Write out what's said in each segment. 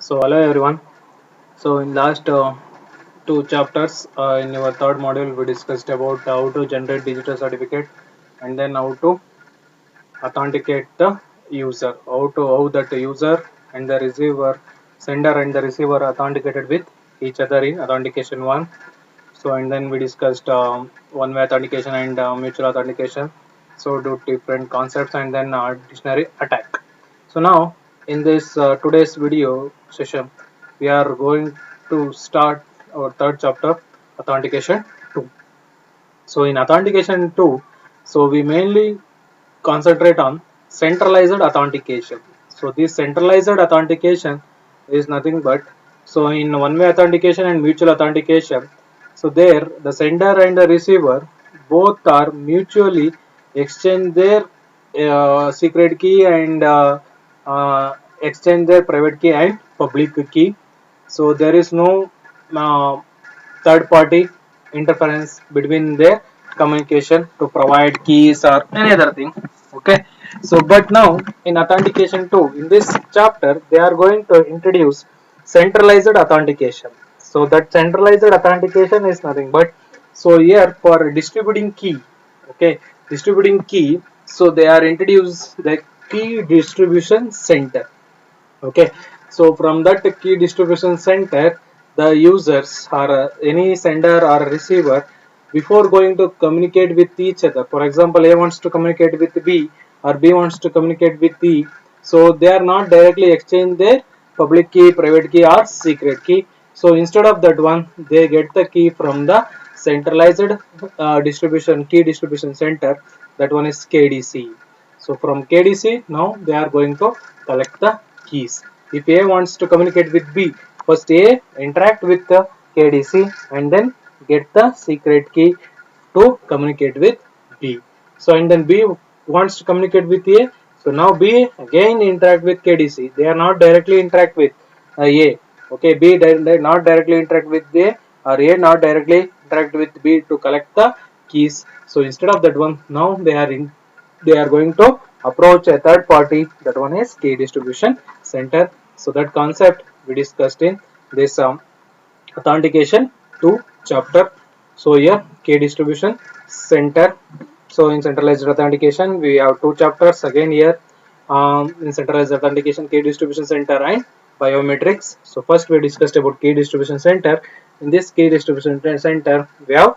So hello everyone. So in last two chapters in our third module we discussed about how to generate digital certificate and then how to authenticate the user. How that user and the receiver, sender and the receiver authenticated with each other in authentication one. So and then we discussed one-way authentication and mutual authentication. So do different concepts and then dictionary attack. So now in this today's video session, we are going to start our third chapter, authentication 2. So in authentication 2, so we mainly concentrate on centralized authentication. So this centralized authentication is nothing but, so in one-way authentication and mutual authentication, so there the sender and the receiver both are mutually exchange their secret key and exchange their private key and public key. So there is no third party interference between their communication to provide keys or any other thing. Okay, so but now in authentication 2, in this chapter they are going to introduce centralized authentication. So that centralized authentication is nothing but, so here for distributing key, okay, distributing key, so they are introduced the key distribution center. Okay, so from that key distribution center, the users or any sender or receiver, before going to communicate with each other, for example A wants to communicate with B or B wants to communicate with E, so they are not directly exchange their public key, private key or secret key. So instead of that one, they get the key from the centralized distribution key distribution center, that one is KDC. So from KDC now they are going to collect the keys. If A wants to communicate with B, first A interact with the KDC and then get the secret key to communicate with B. So and then B wants to communicate with A. So now B again interact with KDC. They are not directly interact with A. Okay, B not directly interact with A or A not directly interact with B to collect the keys. So instead of that one, now they are going to approach a third party, that one is key distribution center. So that concept we discussed in this authentication 2 chapter. So here key distribution center. So in centralized authentication we have two chapters again here, in centralized authentication, key distribution center and biometrics. So first we discussed about key distribution center. In this key distribution center we have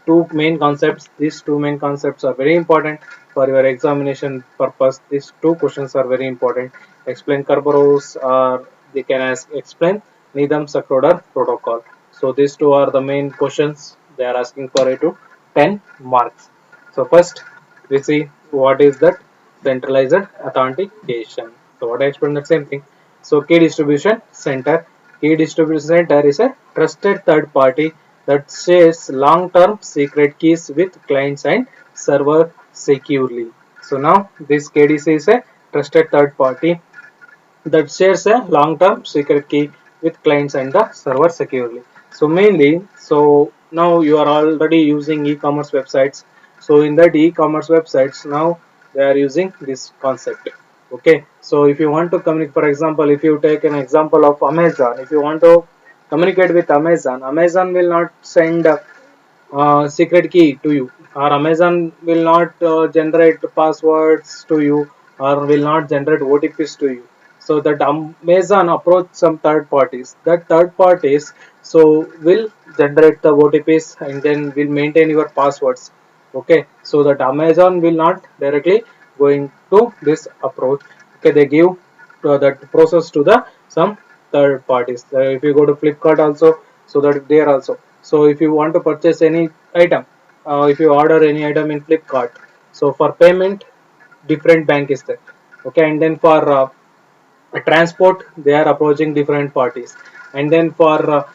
two main concepts. These two main concepts are very important for your examination purpose. These two questions are very important. Explain Kerberos, or they can ask explain Needham-Zakroder protocol. So these two are the main questions they are asking for 8 to 10 marks. So first we see what is that centralized authentication. So what I explained, the same thing. So key distribution center. Key distribution center is a trusted third party that shares long-term secret keys with clients and server securely. So now this KDC is a trusted third party that shares a long-term secret key with clients and the server securely. So mainly, so now you are already using e-commerce websites. So in that e-commerce websites, now they are using this concept. Okay, so if you want to communicate, for example, if you take an example of Amazon, if you want to communicate with Amazon, Amazon will not send secret key to you, or Amazon will not generate passwords to you, or will not generate OTPs to you. So that Amazon approach some third parties. That third parties so will generate the OTPs and then will maintain your passwords. Okay, so that Amazon will not directly going to this approach. Okay, they give that process to the some third parties. If you go to Flipkart also, so that there also. So if you want to purchase any item, if you order any item in Flipkart, so for payment, different bank is there. Okay, and then for transport, they are approaching different parties, and then for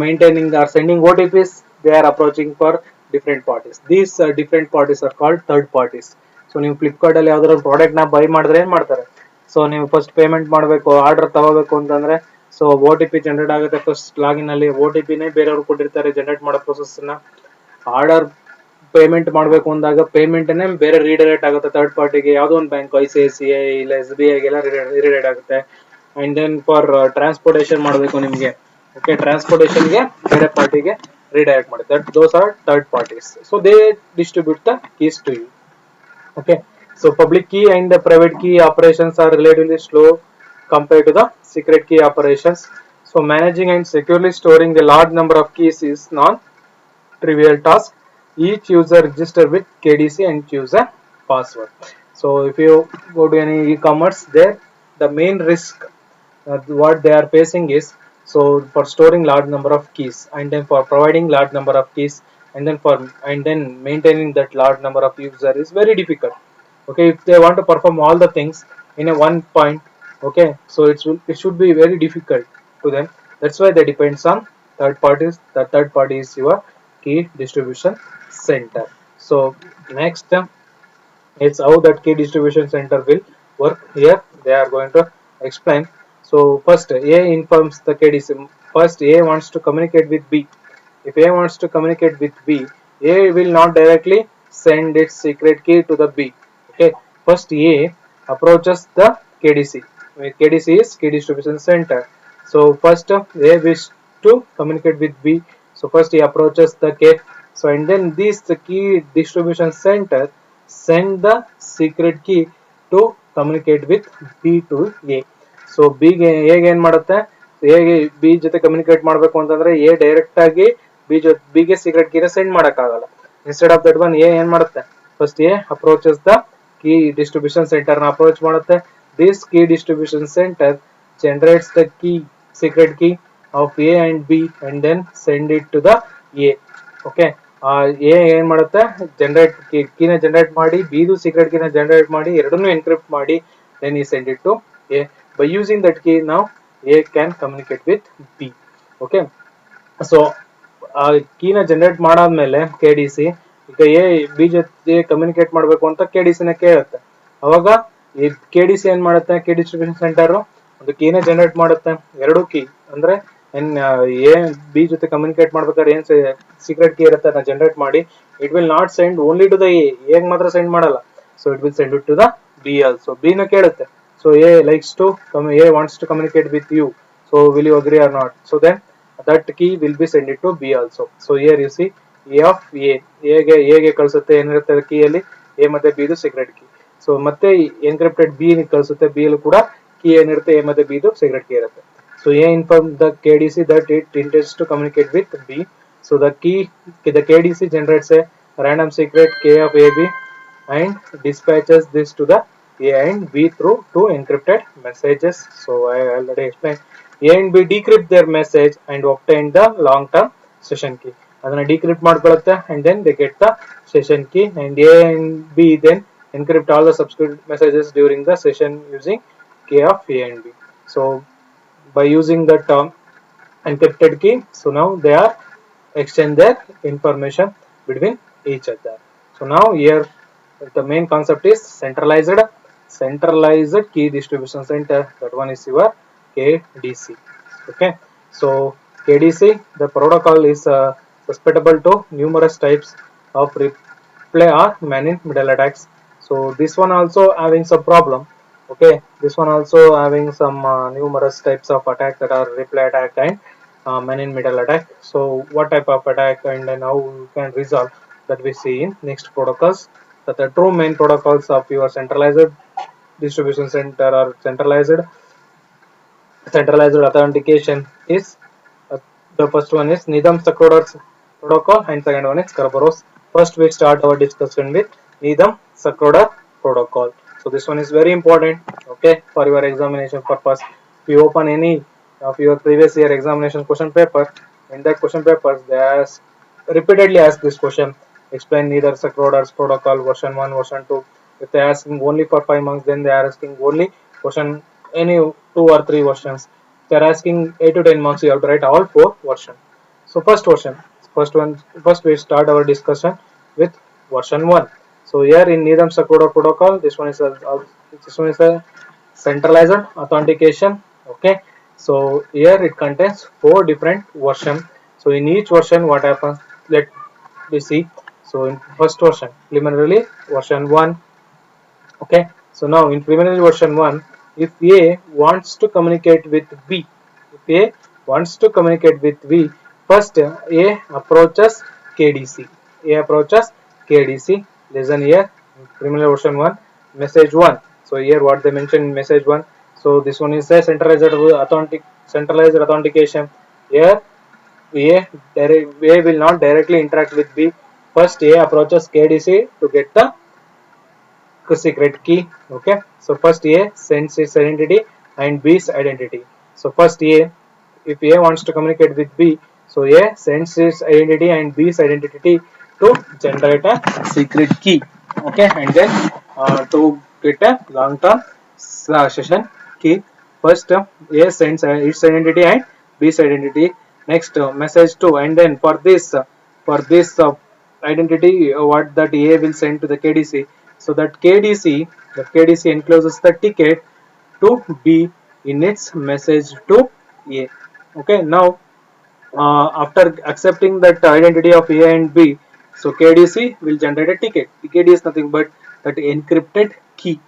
maintaining or sending OTPs, they are approaching for different parties. These different parties are called third parties. So ನೀವು ಫ್ಲಿಪ್ಕಾರ್ಟ್ ಅಲ್ಲಿ ಯಾವ್ದಾದ್ರು product ನ by ಮಾಡಿದ್ರೆ ಏನ್ ಮಾಡ್ತಾರೆ, so ನೀವು first payment ಮಾಡಬೇಕು, order ತಗೋಬೇಕು ಅಂತಂದ್ರೆ ಸೊ OTP ಜನರೇಟ್ ಆಗುತ್ತೆ. ಫಸ್ಟ್ ಲಾಗಿನ್ ಅಲ್ಲಿ OTP ನೇ ಬೇರೆಯವರು ಕೊಟ್ಟಿರ್ತಾರೆ ಜನರೇಟ್ ಮಾಡೋ ಪ್ರೊಸೆಸ್ ನ. ಆರ್ಡರ್ ಪೇಮೆಂಟ್ ಮಾಡಬೇಕು ಅಂದಾಗ ಪೇಮೆಂಟ್ ನೇ ಬೇರೆ ರೀಡೈರೆಕ್ಟ್ ಆಗುತ್ತೆ ಥರ್ಡ್ ಪಾರ್ಟಿಗೆ, ಯಾವುದೋ ಒಂದು ಬ್ಯಾಂಕ್, ICICI ಇಲ್ಲ SBI ಗೆಲ್ಲ ರೀಡೈರೆಕ್ಟ್ ಆಗುತ್ತೆ. and then for transportation ಮಾಡಬೇಕು ನಿಮಗೆ. Okay, transportation ಗೆ ಬೇರೆ ಪಾರ್ಟಿಗೆ redirect ಮಾಡಿ. That those are third parties. So they distribute the keys to you. Okay, so public key and the private key operations are relatively slow compared to the secret key operations. So managing and securely storing a large number of keys is non trivial task. Each user register with KDC and choose a password. So if you go to any e-commerce, there the main risk what they are facing is, so for storing large number of keys and then for providing large number of keys and then maintaining that large number of user is very difficult. Okay, if they want to perform all the things in a one point, okay, so it should be very difficult to them. That's why they depends on third parties. The third party is your key distribution center. So next, it's how that key distribution center will work. Here they are going to explain. So first A informs the KDC. First A wants to communicate with B. If A wants to communicate with B, A will not directly send its secret key to the B. Okay, first A approaches the KDC. KDC is key distribution center. So first A wishes to communicate with B. So first he approaches the K. So and then this the key distribution center send the secret key to communicate with B to A. So ಬಿಗೆ ಹೇಗೆ ಏನು ಮಾಡುತ್ತೆ, ಹೇಗೆ B ಜೊತೆ communicate ಮಾಡಬೇಕು ಅಂತಂದ್ರೆ A direct ಆಗಿ ಬಿಗೆ ಸೀಕ್ರೆಟ್ ಕೀನ ಸೆಂಡ್ ಮಾಡೋಕ್ಕಾಗಲ್ಲ. Instead of that one A ಏನ್ ಮಾಡುತ್ತೆ, first A approaches the key distribution centre ನ ಅಪ್ರೋಚ್ ಮಾಡುತ್ತೆ. This key distribution centre generates the key secret key of A and B and then send it to the A. Okay, A ಏನ್ ಮಾಡುತ್ತೆ, generate ಕೀನ generate ಮಾಡಿ ಬಿದು secret ಕೀನ generate ಮಾಡಿ ಎರಡನ್ನೂ encrypt ಮಾಡಿ then ಈ send it to A. By using that key now A can communicate with B. Okay, so ಕೀನ generate ಮಾಡಾದ್ಮೇಲೆ KDC ಈಗ ಎ ಬಿ ಜೊತೆ ಕಮ್ಯುನಿಕೇಟ್ ಮಾಡಬೇಕು ಅಂತ KDC ನ ಕೇಳುತ್ತೆ. ಅವಾಗ ಈ KDC ಏನ್ ಮಾಡುತ್ತೆ, ಕೀ ಡಿಸ್ಟ್ರಿಬ್ಯೂಷನ್ ಸೆಂಟರ್ ಒಂದು ಕೀನ ಜನರೇಟ್ ಮಾಡುತ್ತೆ. ಎರಡು ಕೀ ಅಂದ್ರೆ ಎ ಬಿ ಜೊತೆ ಕಮ್ಯುನಿಕೇಟ್ ಮಾಡ್ಬೇಕಾದ್ರೆ ಏನ್ ಸೀಕ್ರೆಟ್ ಕೀ ಇರುತ್ತೆ ಅದನ್ನ ಜನರೇಟ್ ಮಾಡಿ it will not send only to the A ಮಾತ್ರ ಸೆಂಡ್ ಮಾಡಲ್ಲ. So it will send it to the B also. B ನ ಕೇಳುತ್ತೆ, so A likes to A wants to communicate with you, so will you agree or not? So then that key will be sent it to B also. So here you see A of A ಗೆ ಕಳಿಸುತ್ತೆ, ಏನಿರುತ್ತೆ key ಅಲ್ಲಿ A ಮತ್ತೆ B ದು secret key. So ಮತ್ತೆ encrypted B ಗೆ ಕಳಿಸುತ್ತೆ, B ಅಲ್ಲೂ ಕೂಡ key ಏನಿರುತ್ತೆ A ಮತ್ತೆ B ದು ಸೀಕ್ರೆಟ್ ಕೀ ಇರುತ್ತೆ. So A informs the KDC that it intends to communicate with B. So the KDC generates a random secret K of AB and dispatches this to the A and B through two encrypted messages. So I already explained. A and B decrypt their message and obtain the long-term session key. ಅದನ್ನ decrypt ಮಾಡ್ಕೊಳ್ಳುತ್ತೆ and then they get the session key, and A and B then encrypt all the subsequent messages during the session using K of A and B. So by using that encrypted key, so now they are exchange their information between each other. So now here the main concept is centralized key distribution center. That one is your KDC. Okay, so KDC, the protocol is susceptible to numerous types of replay or man-in-middle attacks. So this one also having some problem. Okay, this one also having some numerous types of attack that are replay attack and man-in-middle attack. So what type of attack and then how you can resolve, that we see in next protocols. That the true main protocols of your centralized distribution center or centralized authentication is the first one is Needham-Sakrodar's protocol and second one is Kerberos. First we start our discussion with Needham-Sakrodar protocol. So this one is very important, okay, for your examination purpose. If you open any of your previous year examination question paper, in that question papers they repeatedly ask this question. Explain Needham-Sakrodar's protocol version 1, version 2. If they are asking only for 5 marks, then they are asking only version any 2 or 3 versions. If they are asking 8 to 10 marks, you have to write all 4 versions. So first we start our discussion with version 1. So here in Needham-Sakrodar protocol, this one is a centralized authentication. Okay, so here it contains 4 different versions. So in each version, what happens? Let me see. So in first version, preliminary version 1. Okay, so now in preliminary version 1, if A wants to communicate with B, if A wants to communicate with B, first A approaches KDC. A approaches KDC. Listen here, preliminary version 1, message 1. So here what they mentioned in message 1. So this one is a centralized authentication. Here A will not directly interact with B. First A approaches KDC to get the secret key. Okay, so first A sends its identity and B's identity. So first A, if A wants to communicate with B, so A sends its identity and B's identity to generate a secret key. Okay, and then to get a long term session key, first A sends its identity and B's identity. Next message 2, and then for this identity, what that A will send to the KDC. So that KDC encloses the ticket to B in its message to A. Okay, now after accepting that identity of A and B, so KDC will generate a ticket. TKD is nothing but that encrypted key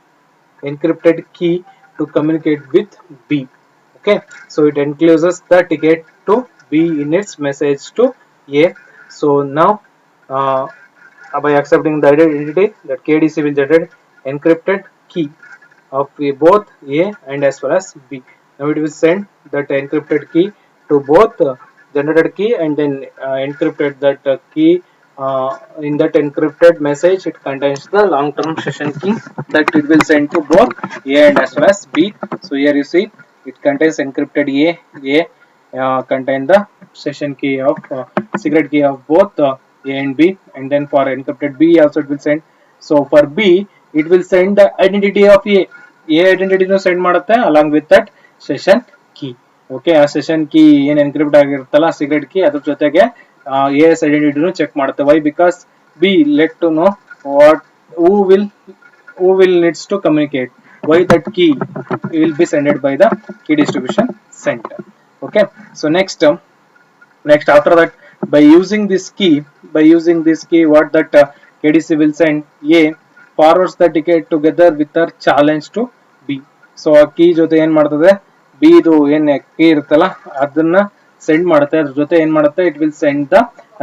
to communicate with B. Okay, so it encloses the ticket to B in its message to A. So now uh, by accepting the identity, that KDC will generate encrypted key of both A and as well as B. Now it will send that encrypted key to both generated key, and then encrypted that key. In that encrypted message, it contains the long-term session key that it will send to both A and as well as B. So here you see it contains encrypted A contain the session key of secret key of both A and B, and then for encrypted B also it will send. So for B, it will send the identity of A. A identity no send ಮಾಡುತ್ತೆ along with that session key. Okay, ಆ session key ಏನು encrypt ಆಗಿರುತ್ತಲ್ಲ secret key ಅದ್ರ ಜೊತೆಗೆ AS identity ನು check ಮಾಡುತ್ತೆ. Why? Because B let to know what who will needs to communicate. Why that key will be sent by the key distribution center. Okay, so next after that, by using this key, what that KDC will send, A forwards the ticket together with the challenge to B. So ಆ key ಜೊತೆ ಏನ್ ಮಾಡ್ತದೆ, B ಇದು ಏನ್ key ಇರುತ್ತಲ್ಲ ಅದನ್ನ send ಮಾಡುತ್ತೆ. ಅದ್ರ ಜೊತೆ ಏನ್ ಮಾಡುತ್ತೆ, it will send the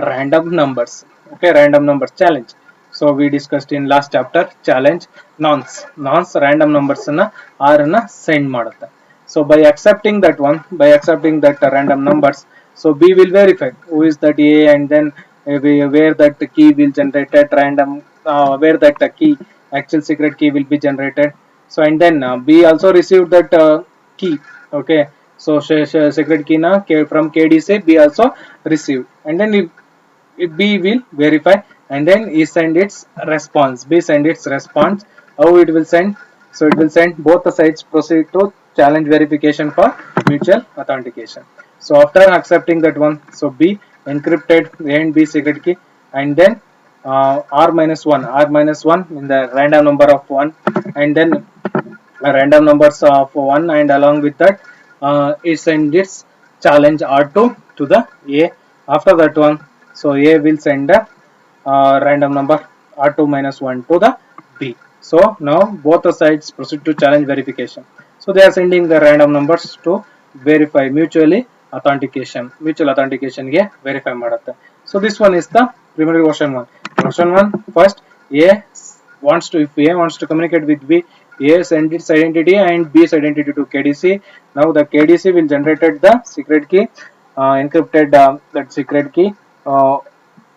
random numbers. Okay, random numbers challenge. So we discussed in last chapter challenge nonce random numbers ಅನ್ನ R ಅನ್ನ send ಮಾಡುತ್ತೆ. So by accepting that random numbers, so B will verify who is that A, and then where that key will generate at random, where that key actual secret key will be generated. So and then B also received that key. Okay, so secret key na from KDC B also received, and then if B will verify, and then he send its response. B send its response. How it will send? So it will send both the sides proceed to challenge verification for mutual authentication. So after accepting that one, so B encrypted A and B secret key, and then R minus 1 in the random number of 1, and then random numbers of 1, and along with that it send its challenge R2 to the A. After that one, so A will send a random number R2 minus 1 to the B. So now both the sides proceed to challenge verification. So they are sending the random numbers to verify mutual authentication ಗೆ verify ಮಾಡುತ್ತೆ. So this one is the preliminary version 1. Version 1, first if A wants to communicate with B, A send its identity and B's identity to KDC. Now the KDC will generate the secret key, encrypted that secret key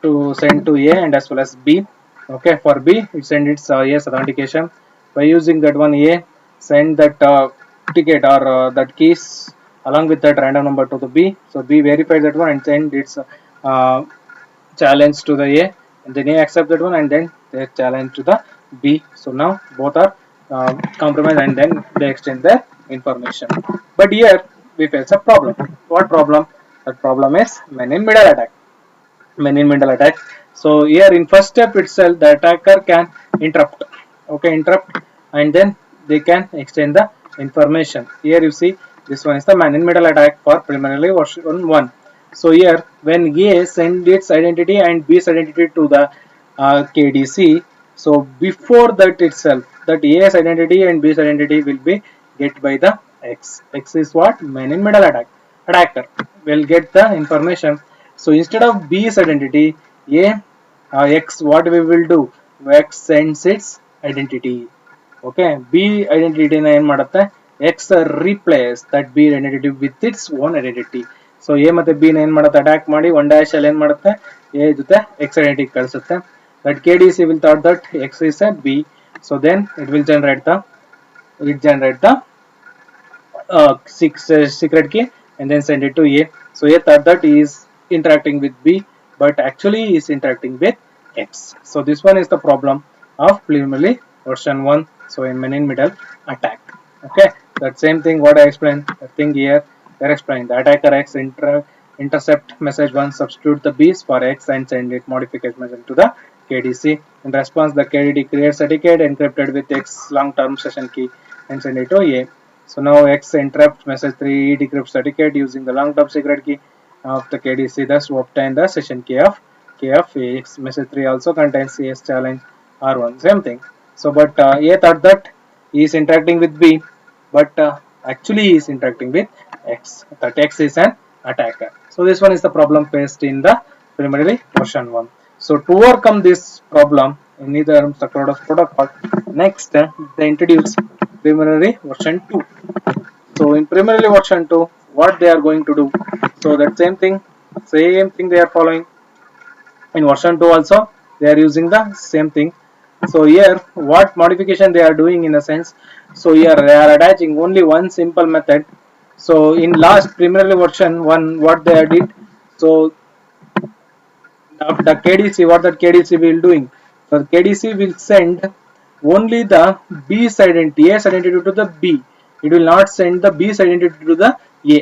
to send to A and as well as B. Okay, for B it send its AS authentication. By using that one, A send that ticket or that keys along with that random number to the B. So B verifies that one and send its challenge to the A, and then A accept that one, and then they challenge to the B. So now both are compromised, and then they exchange their information. But here we face a problem. What problem? That problem is man-in-middle attack. So here in first step itself, the attacker can interrupt. Okay, interrupt, and then they can exchange the information. Here you see this one is the man-in-middle attack for preliminary version 1. So here when A send its identity and B's identity to the KDC, so before that itself, that A's identity and B's identity will be get by the X. X is what? Man in middle attack. Attacker will get the information. So instead of B's identity, A X, what we will do? X sends its identity. Okay, B identity na ಏನು ಮಾಡುತ್ತೆ? X replace that B identity with its own identity. So A ಮತ್ತೆ B ನ ಏನು ಮಾಡುತ್ತೆ? Attack ಮಾಡಿ 1 dash ಅಲ್ಲಿ ಏನು ಮಾಡುತ್ತೆ? A ಜೊತೆ X identity ಕಳಿಸುತ್ತೆ. That KDC will thought that X is a B. So then it will generate the secret key and then send it to A. So A thought that he is interacting with B, but actually he is interacting with X. So this one is the problem of preliminary version 1. So in man in middle attack. Okay, that same thing what I explained. The thing here they're explaining. The attacker X intercept message 1, substitute the B's for X and send it modification message to the KDC. In response, the KDD creates a ticket encrypted with X long-term session key and send it to A. So now X interrupts message 3 decrypts the ticket using the long-term secret key of the KDC, thus to obtain the session key of X. Message 3 also contains A's challenge R1. Same thing. So but A thought that he is interacting with B, but actually he is interacting with X. That X is an attacker. So this one is the problem faced in the preliminary version 1. So to overcome this problem in either Sakharov protocol, next they introduce preliminary version 2. So in preliminary version 2, what they are going to do? So that same thing they are following. In version 2 also they are using the same thing. So here what modification they are doing in a sense? So here they are attaching only one simple method. So in last preliminary version 1, what they did? So the KDC, what that KDC will doing? So KDC will send only the B's identity, A's identity to the B. It will not send the B's identity to the A.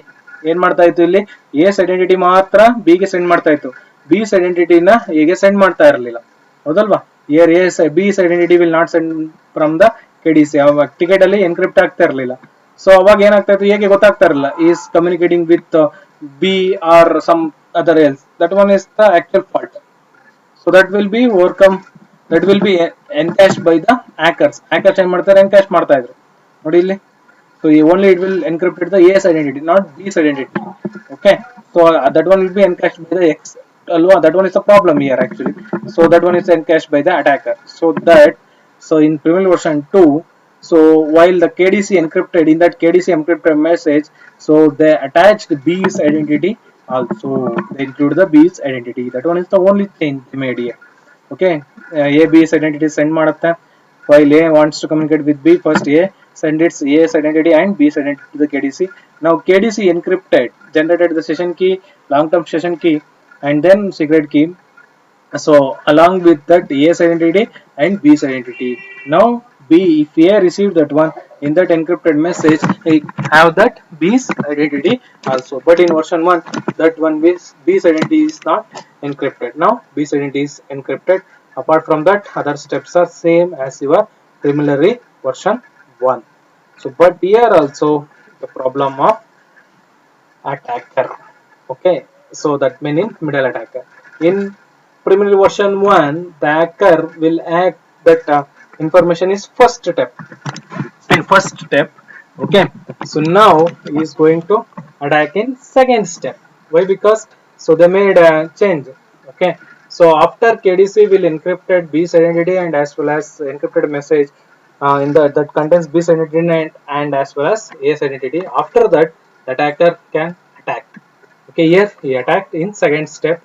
ಏನು ಮಾಡ್ತಾ ಇತ್ತು ಇಲ್ಲಿ? A's identity ಮಾತ್ರ B ಗೆ send ಮಾಡ್ತಾ ಇತ್ತು. B's identity ನ A ಗೆ ಸೆಂಡ್ ಮಾಡ್ತಾ ಇರಲಿಲ್ಲ. ಹೌದಲ್ವಾ? Here B's identity will not send from the KDC. ಅವಾಗ ಟಿಕೆಟ್ ಅಲ್ಲಿ ಎನ್ಕ್ರಿಪ್ಟ್ ಆಗ್ತಾ ಇರಲಿಲ್ಲ. ಸೊ ಅವಾಗ ಏನಾಗ್ತಾ ಇತ್ತು? A ಗೆ ಗೊತ್ತಾಗ್ತಾ ಇರಲಿಲ್ಲ. Is communicating with B or some other else. That one is the actual fault. So that will be overcome. That will be encashed by the hackers. Hackers ಏನು ಮಾಡ್ತಾರೆ? ಎನ್ಕ್ಯಾಶ್ ಮಾಡ್ತಾ ಇದ್ರು. ನೋಡಿ ಇಲ್ಲಿ. So only it will encrypt the A's identity, not B's identity. Okay. So that one will be encashed by the X. That one is the problem here actually. So that one is encashed by the attacker. So in preliminary version 2, so while the KDC encrypted, in that KDC encrypted message, so they attached B's identity also. They include the B's identity. That one is the only thing they made here. Okay. A B's identity send ಮಾಡುತ್ತೆ. While A wants to communicate with B, first A send its A's identity and B's identity to the KDC. Now KDC encrypted, generated the session key, long-term session key, and then secret key. So along with that A's identity and B's identity. Now B, if A received that one, in that encrypted message, it have that B's identity also. But in version 1, that one B's identity is not encrypted. Now B's identity is encrypted. Apart from that, other steps are same as your preliminary version 1. So but here also the problem of attacker. Okay, so that meaning middle attacker. In preliminary version 1, the hacker will act that information is first step. Okay, so now he is going to attack in second step. Why? Because so they made a change. Okay, so after KDC will encrypted B's identity and as well as encrypted message in that contains B's identity and as well as A's identity. After that, the attacker can attack. Okay, here he attacked in second step.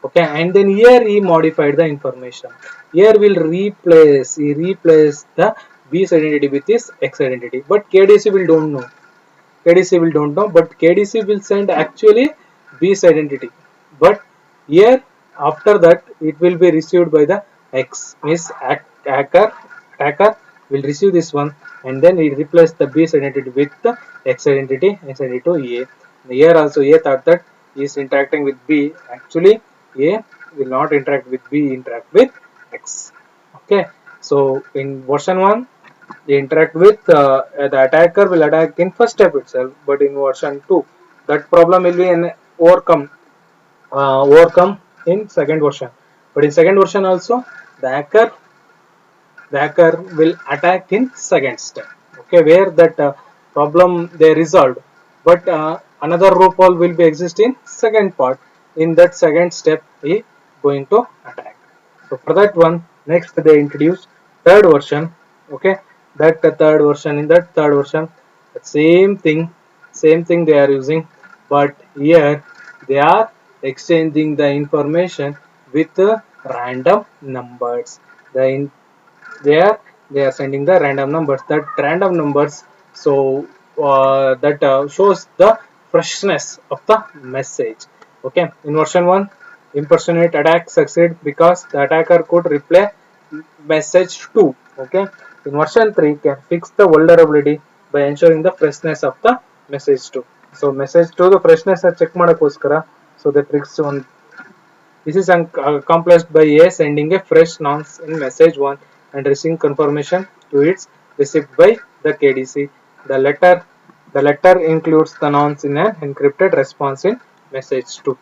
Okay, and then here he modified the information. Here he replaced the B's identity with his X identity. But KDC will don't know. But KDC will send actually B's identity. But here after that it will be received by the X. Means attacker will receive this one and then he replace the B's identity with the X identity and send it to A. Here also A thought that he is interacting with B. Actually A will not interact with B, interact with X. Okay, so in version 1 they interact with the attacker will attack in first step itself, but in version 2 that problem will be overcome in second version. But in second version also the hacker will attack in second step. Okay, where that problem they resolved, but another loophole will be exist in second part. In that second step, he going to attack. So for that one, next they introduce third version. Okay, that the third version, in that third version, the same thing they are using, but here they are exchanging the information with random numbers. The they are sending the random numbers, that random numbers, so that shows the freshness of the message. Okay, in version 1, impersonate attack succeed because the attacker could replay message 2. Okay, in version 3 can fix the vulnerability by ensuring the freshness of the message 2. So message 2 the freshness check ಮಾಡಕ್ಕೋಸ್ಕರ, so they fix one. This is accomplished by A sending a fresh nonce in message 1 and receiving confirmation to its receipt by the KDC. The letter includes the nonce in an encrypted response in message 2.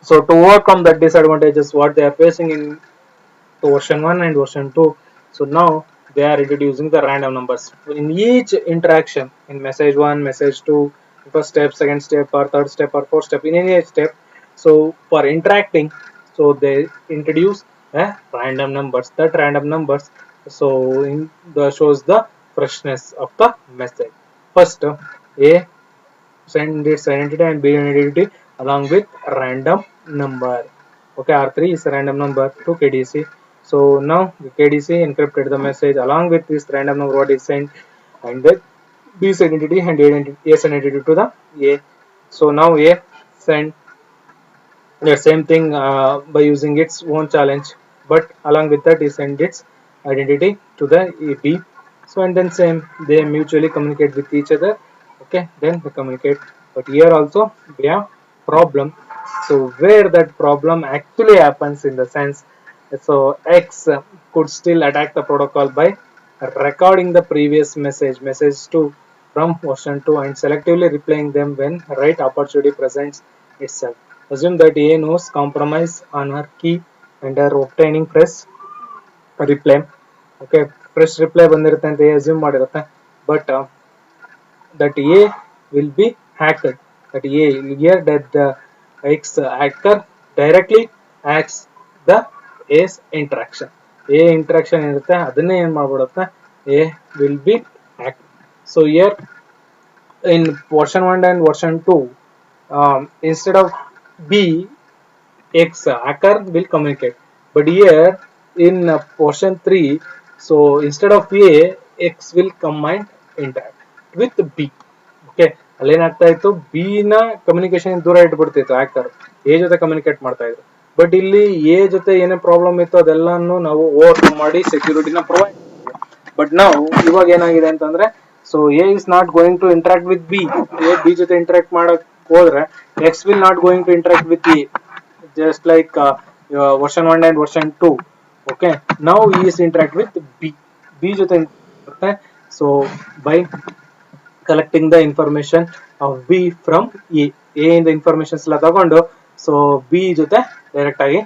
So to overcome that disadvantages what they are facing in version 1 and version 2, so now they are introducing the random numbers in each interaction in message 1, message 2, first step, second step, or third step, or fourth step, in any step. So for interacting, so they introduce random numbers, that random numbers, so in the shows the freshness of the message. First, A send its identity and B identity along with random number. Okay, R3 is a random number to KDC. So now the KDC encrypted the message along with this random number what is sent, and the B's identity and A's identity to the A. So now A send the same thing by using its own challenge, but along with that he send its identity to the B. So and then same they mutually communicate with each other. Okay, then they communicate, but here also we have problem. So where that problem actually happens in the sense, so X could still attack the protocol by recording the previous message 2 from version 2 and selectively replaying them when right opportunity presents itself. Assume that A knows compromise on her key and are obtaining fresh reply. Okay, fresh reply ಬಂದಿರುತ್ತೆ ಅಂತ assume ಮಾಡಿರುತ್ತೆ, but that A will be hacked. That A here that the X hacker directly hacks the A's interaction. A interaction ಇರುತ್ತೆ ಅದನ್ನೇ ಏನು ಮಾಡ್ಬಿಡುತ್ತೆ, A will be hacked. So here in version 1 and version 2, instead of B, X hacker will communicate, but here in version 3, so instead of A, X will come and interact with B. Okay, ಅಲ್ಲೇನಾಗ್ತಾ ಇತ್ತು, B ನ communication ದೂರ ಇಟ್ಬಿಡ್ತಿತ್ತು hacker, A ಜೊತೆ communicate ಮಾಡ್ತಾ ಇದ್ರು. But ಇಲ್ಲಿ A ಜೊತೆ ಏನೇ ಪ್ರಾಬ್ಲಮ್ ಇತ್ತು ಅದೆಲ್ಲಾನು ನಾವು ಓವರ್ಕಮ್ ಮಾಡಿ ಸೆಕ್ಯೂರಿಟಿನ ಪ್ರೊವೈಡ್ ಮಾಡ್ತೀವಿ. ಬಟ್ ನಾವು ಇವಾಗ ಏನಾಗಿದೆ ಅಂತಂದ್ರೆ, so A is not going to interact with B. A B ಜೊತೆ ಇಂಟರಾಕ್ಟ್ ಮಾಡಕ್ ಹೋದ್ರೆ X will not going to interact with A, just like version 1 and version 2. Okay, now he is interact with B jothe interact. So by collecting the information of B from A in the informations ಎಲ್ಲ ತಗೊಂಡು, so B ಜೊತೆ direct ಆಗಿ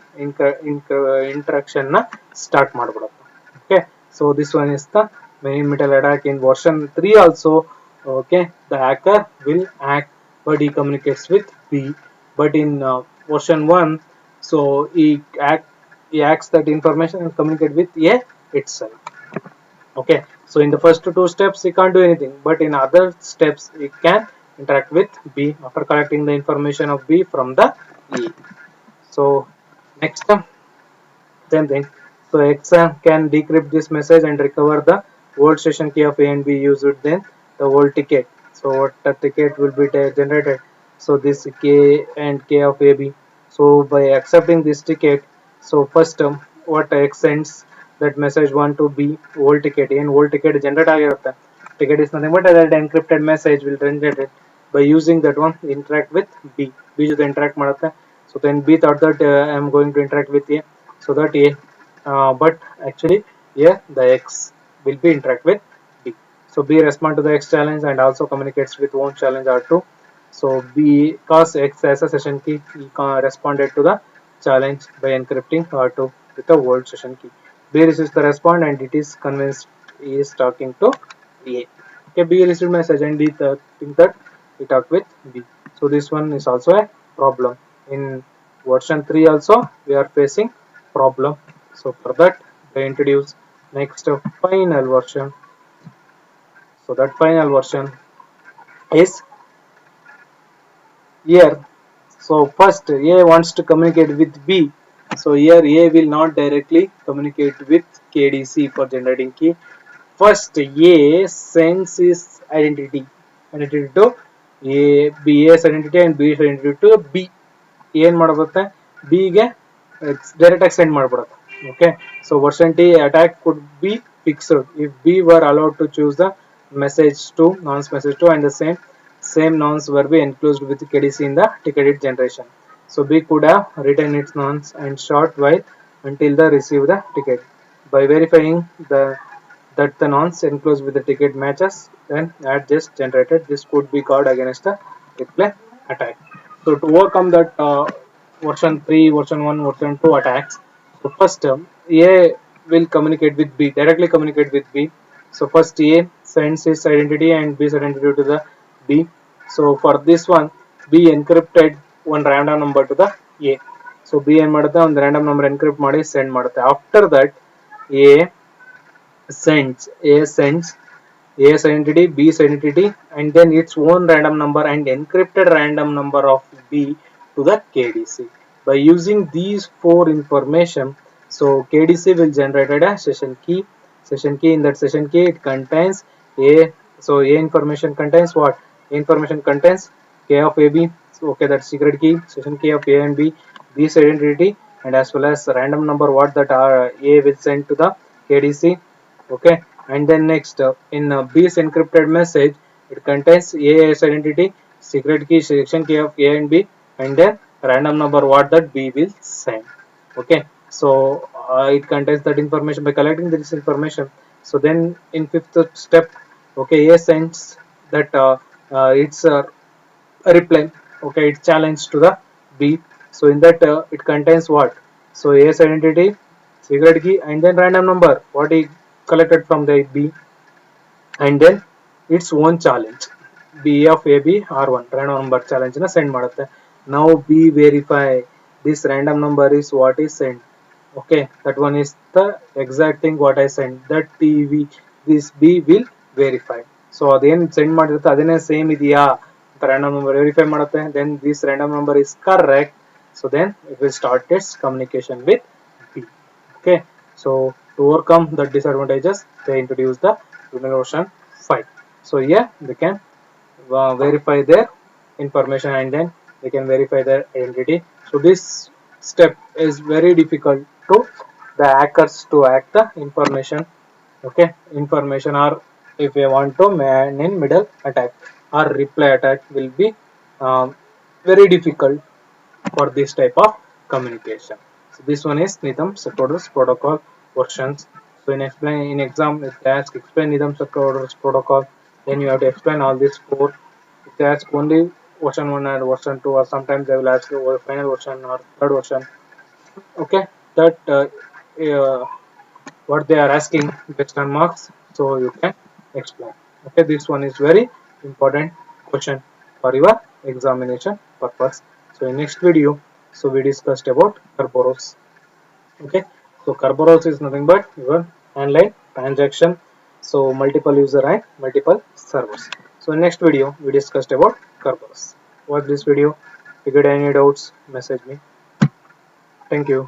interaction ನ start ಮಾಡ್ಬಿಡುತ್ತೆ. Okay, so this one is the main metal attack in version 3 also. Okay, the hacker will act but he communicates with B, but in version 1, so he acts that information and communicate with A itself. Okay, so in the first two steps he can't do anything, but in other steps he can interact with B after collecting the information of B from the E. So next, same thing. So X can decrypt this message and recover the old session key of A and B, use it then the old ticket. So what the ticket will be generated, so this K and K of AB. So by accepting this ticket, so first what X sends that message 1 to B, old ticket, in old ticket generate ಆಗಿರುತ್ತೆ. Ticket is nothing but that encrypted message will generate it. By using that one interact with B ಜೊತೆ interact ಮಾಡುತ್ತೆ. So then B thought that I am going to interact with A, so that A, but actually here the X will be interact with B. So B respond to the X challenge and also communicates with own challenge R2. So because X has a session key, he responded to the challenge by encrypting R2 with the old session key. B receives the response and it is convinced he is talking to A. Okay, B received message and D think that he talked with B. So this one is also a problem. In version 3 also we are facing problem. So for that they introduce next final version. So that final version is here. So first A wants to communicate with B. So here A will not directly communicate with KDC for generating key. First A sends his identity to A, A's identity and B's identity to B. ಏನು ಮಾಡಬರುತ್ತೆ B ಗೆ direct ಆಗಿ send ಮಾಡ್ಬಿಡುತ್ತೆ. Okay, so version T attack could be fixed if B were allowed to choose the message to nonce message to and the same nonce were be enclosed with KDC in the ticketed generation. So B could have written its nonce and short while until the receive the ticket. By verifying that the nonce enclosed with the ticket matches, then at just generated, this could be called against the replay attack. So to overcome that version 3, version 1, version 2 attacks, so first A will communicate with B, directly communicate with B. So first A sends his identity and B's identity to the B. So for this one, B encrypted one random number to the A. So B ಏನು ಮಾಡುತ್ತೆ ಒಂದು random number encrypt ಮಾಡಿ send ಮಾಡುತ್ತೆ. After that A sends A's identity, B's identity, and then its own random number and encrypted random number of B to the KDC. By using these four information, so KDC will generate a session key. Session key, in that session key it contains A. So A information contains what? A information contains K of AB. So okay, that's secret key. Session key of A and B. B's identity and as well as random number what that A will send to the KDC. Okay, and then next in B's encrypted message it contains A's identity, secret key, section key of A and B, and then random number what that B will send. Okay, so it contains that information. By collecting this information, so then in fifth step, okay, A sends that it's a reply. Okay, it's challenge to the B. So in that it contains what? So A's identity, secret key, and then random number what he collected from the B, and then its own challenge. B of AB R1 random number challenge na send ಮಾಡುತ್ತೆ. Now B verify this random number is what is sent. Okay, that one is the exact thing what I sent. That TV this B will verify. So ಅದೇನು send ಮಾಡಿರುತ್ತೆ ಅದೇನೇ same ಇದೆಯಾ ಅಂತ random number verify ಮಾಡುತ್ತೆ. Then this random number is correct. So then it will start its communication with B. Okay, so to overcome the disadvantages, they introduce the version 5. So here they can verify their information and then they can verify their identity. So this step is very difficult to the hackers to hack the information. Okay, information, or if they want to man in middle attack or reply attack will be very difficult for this type of communication. So this one is Nitham Sector's protocol versions. So in exam, if they ask explain Nitham Sector's protocol, then you have to explain all these four. If they ask only version 1 and version 2, or sometimes they will ask you final version or third version. Okay, that what they are asking based on marks, so you can explain. Okay, this one is very important question for your examination purpose. So in next video, so we discussed about Kerberos. Okay, so Kerberos is nothing but your online transaction, so multiple user and multiple servers. So in next video we discussed about Kerberos. Watch this video. If you get any doubts, message me. Thank you.